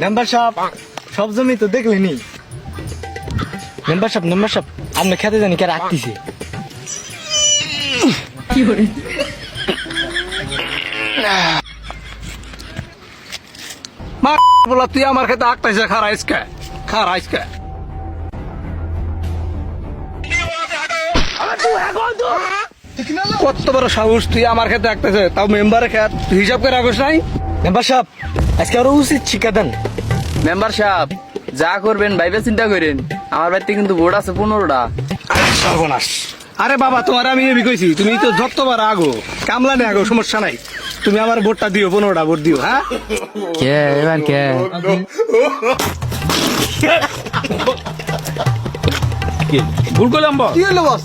Member সাহেব সব জমি তো দেখলেনি। মেম্বার সাহেব আপনি খেতে জানি কে রাখতেছে। বলা তুই আমার খেতে আঁকতেছে খারাইসকে কত বড় সাহস তুই আমার খেতে আঁকতেছে, তাও মেম্বারের খেত তুই হিসাব করে রাখোস নাই। মেম্বার সাহেব আজকে আরো উচিত শিক্ষা দেন। মেম্বার সাহেব যা করবেন ভাইবে চিন্তা করেন, আমার বাড়িতে কিন্তু ভোট আছে 15টা। সর্বনাশ। আরে বাবা তোমার আমি এবি কইছি, তুমি তো যতবার আগো কামলা নেই আগো, সমস্যা নাই। তুমি আমার ভোটটা দিও, 15টা ভোট দিও। হ্যাঁ কে এবার কে ভুল করলাম বস। কি হলো বস?